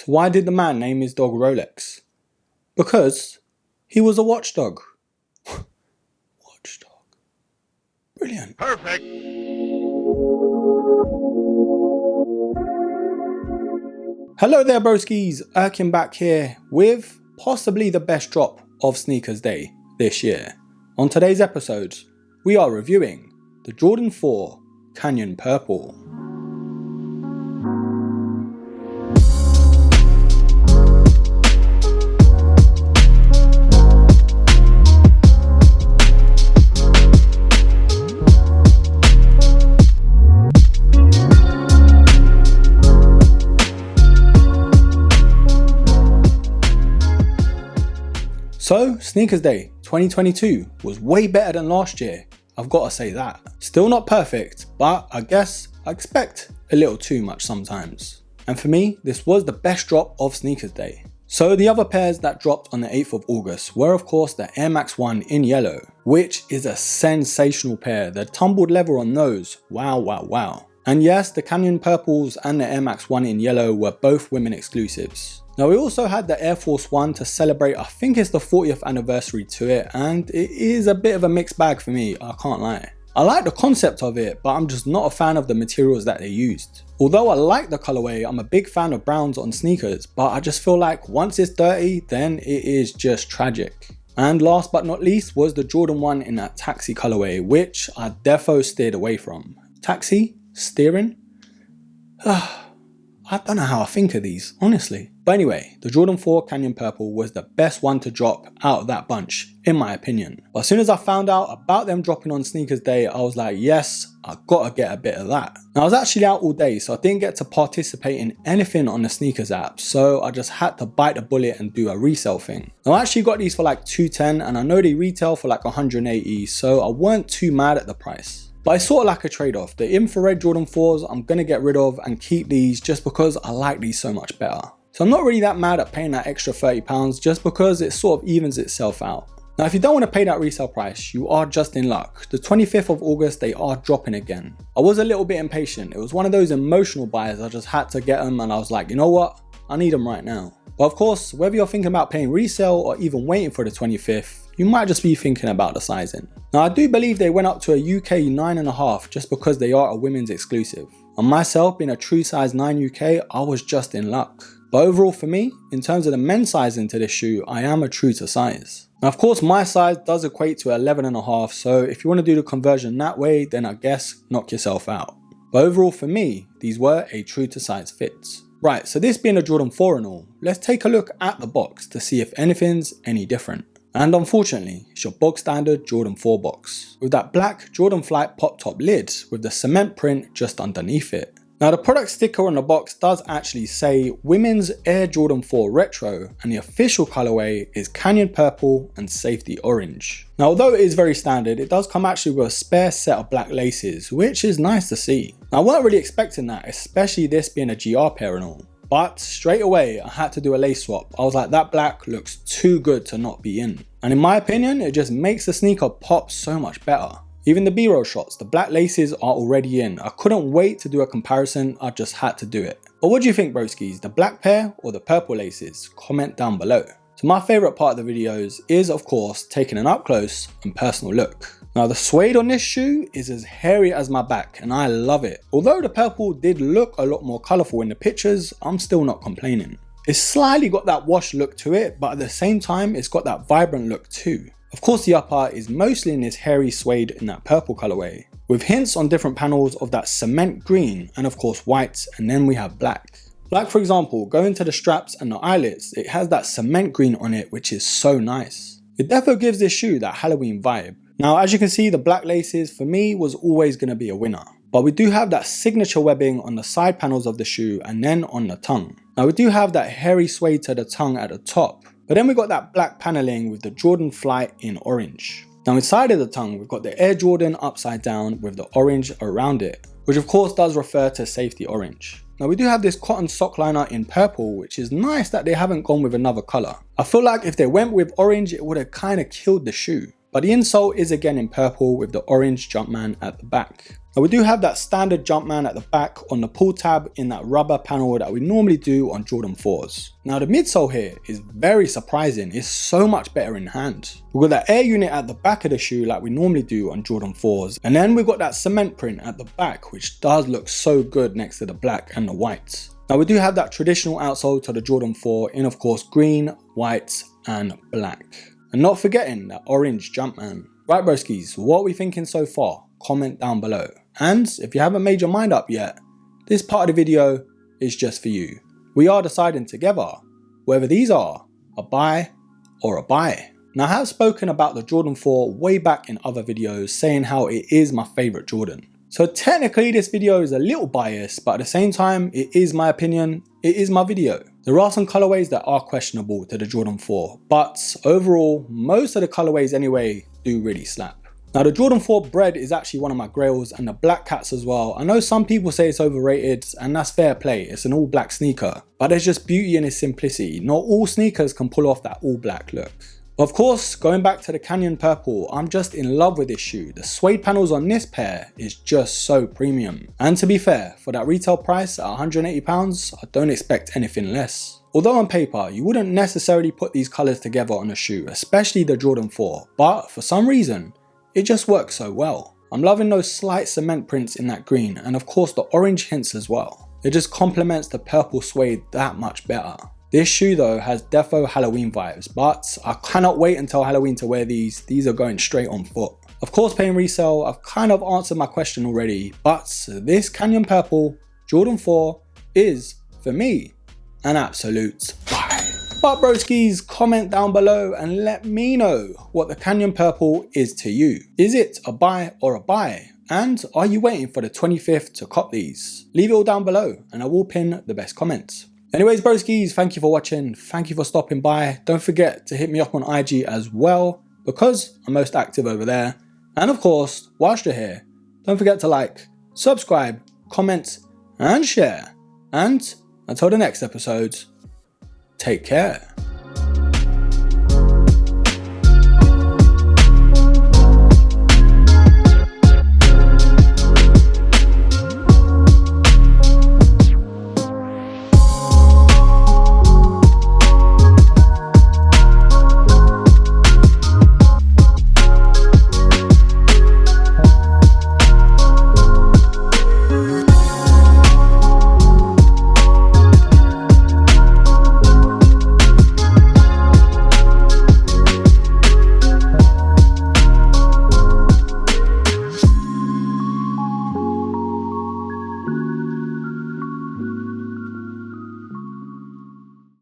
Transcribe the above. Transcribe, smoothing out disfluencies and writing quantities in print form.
So why did the man name his dog Rolex? Because he was a watchdog. Watchdog. Brilliant. Perfect. Hello there broskies, Erkin back here with possibly the best drop of Sneakers Day this year. On today's episode, we are reviewing the Jordan 4 Canyon Purple. So, Sneakers Day 2022 was way better than last year, I've got to say that. Still not perfect, but I guess I expect a little too much sometimes. And for me, this was the best drop of Sneakers Day. So the other pairs that dropped on the 8th of August were of course the Air Max 1 in yellow, which is a sensational pair. The tumbled leather on those, wow wow wow. And yes, the Canyon Purples and the Air Max 1 in yellow were both women exclusives. Now we also had the Air Force 1 to celebrate, I think it's the 40th anniversary to it, and it is a bit of a mixed bag for me, I can't lie. I like the concept of it, but I'm just not a fan of the materials that they used. Although I like the colorway, I'm a big fan of browns on sneakers, but I just feel like once it's dirty, then it is just tragic. And last but not least was the Jordan 1 in that taxi colorway, which I defo steered away from. Taxi? Steering? I don't know how I think of these, honestly. But anyway, the Jordan 4 Canyon Purple was the best one to drop out of that bunch, in my opinion. But as soon as I found out about them dropping on Sneakers Day, I was like, yes, I gotta get a bit of that. Now I was actually out all day, so I didn't get to participate in anything on the sneakers app, so I just had to bite the bullet and do a resale thing. Now I actually got these for like $210, and I know they retail for like $180, so I weren't too mad at the price. But it's sort of like a trade-off. The infrared Jordan 4s I'm going to get rid of and keep these just because I like these so much better. So I'm not really that mad at paying that extra £30 just because it sort of evens itself out. Now if you don't want to pay that resale price, you are just in luck. The 25th of August they are dropping again. I was a little bit impatient. It was one of those emotional buys. I just had to get them and I was like, you know what? I need them right now. But of course, whether you're thinking about paying resale or even waiting for the 25th, you might just be thinking about the sizing. Now I do believe they went up to a UK 9.5 just because they are a women's exclusive. And myself being a true size 9 UK, I was just in luck. But overall for me, in terms of the men's sizing to this shoe, I am a true to size. Now of course my size does equate to 11.5, so if you want to do the conversion that way, then I guess knock yourself out. But overall for me, these were a true to size fits. Right, so this being a Jordan 4 and all, let's take a look at the box to see if anything's any different. And unfortunately, it's your bog standard Jordan 4 box, with that black Jordan Flight pop top lid with the cement print just underneath it. Now the product sticker on the box does actually say Women's Air Jordan 4 Retro, and the official colorway is Canyon Purple and Safety Orange. Now although it is very standard, it does come actually with a spare set of black laces, which is nice to see. Now I weren't really expecting that, especially this being a GR pair and all. But straight away, I had to do a lace swap. I was like, that black looks too good to not be in. And in my opinion, it just makes the sneaker pop so much better. Even the B-roll shots, the black laces are already in. I couldn't wait to do a comparison, I just had to do it. But what do you think broskies, the black pair or the purple laces? Comment down below. So my favourite part of the videos is of course taking an up close and personal look. Now the suede on this shoe is as hairy as my back and I love it. Although the purple did look a lot more colourful in the pictures, I'm still not complaining. It's slightly got that wash look to it, but at the same time it's got that vibrant look too. Of course the upper is mostly in this hairy suede in that purple colourway, with hints on different panels of that cement green and of course white, and then we have black. Like for example, going to the straps and the eyelets, it has that cement green on it which is so nice. It definitely gives this shoe that Halloween vibe. Now as you can see, the black laces for me was always going to be a winner. But we do have that signature webbing on the side panels of the shoe and then on the tongue. Now we do have that hairy suede to the tongue at the top, but then we got that black paneling with the Jordan Flight in orange. Now inside of the tongue, we've got the Air Jordan upside down with the orange around it, which of course does refer to Safety Orange. Now we do have this cotton sock liner in purple, which is nice that they haven't gone with another colour. I feel like if they went with orange, it would have kind of killed the shoe. but the insole is again in purple with the orange Jumpman at the back. Now we do have that standard Jumpman at the back on the pull tab in that rubber panel that we normally do on Jordan 4s. Now the midsole here is very surprising, it's so much better in hand. We've got that air unit at the back of the shoe like we normally do on Jordan 4s, and then we've got that cement print at the back which does look so good next to the black and the white. Now we do have that traditional outsole to the Jordan 4 in of course green, white and black. And not forgetting that orange Jumpman. Right broskies, what are we thinking so far? Comment down below. And if you haven't made your mind up yet, this part of the video is just for you. We are deciding together whether these are a buy or a buy. Now I have spoken about the Jordan 4 way back in other videos saying how it is my favourite Jordan. So technically this video is a little biased, but at the same time it is my opinion, it is my video. There are some colorways that are questionable to the Jordan 4, but overall most of the colorways anyway do really slap. Now the Jordan 4 Bread is actually one of my grails, and the Black Cats as well. I know some people say it's overrated and that's fair play, it's an all black sneaker, but there's just beauty in its simplicity. Not all sneakers can pull off that all black look. Of course, going back to the Canyon Purple, I'm just in love with this shoe. The suede panels on this pair is just so premium. And to be fair, for that retail price at £180, I don't expect anything less. Although on paper, you wouldn't necessarily put these colours together on a shoe, especially the Jordan 4, but for some reason, it just works so well. I'm loving those slight cement prints in that green, and of course the orange hints as well. It just complements the purple suede that much better. This shoe though has defo Halloween vibes, but I cannot wait until Halloween to wear these. These are going straight on foot. Of course paying resale, I've kind of answered my question already, but this Canyon Purple Jordan 4 is, for me, an absolute buy. But broskies, comment down below and let me know what the Canyon Purple is to you. Is it a buy or a buy? And are you waiting for the 25th to cop these? Leave it all down below and I will pin the best comments. Anyways broskies, thank you for watching, thank you for stopping by. Don't forget to hit me up on IG as well, because I'm most active over there. And of course, whilst you're here, don't forget to like, subscribe, comment and share. And until the next episode, take care.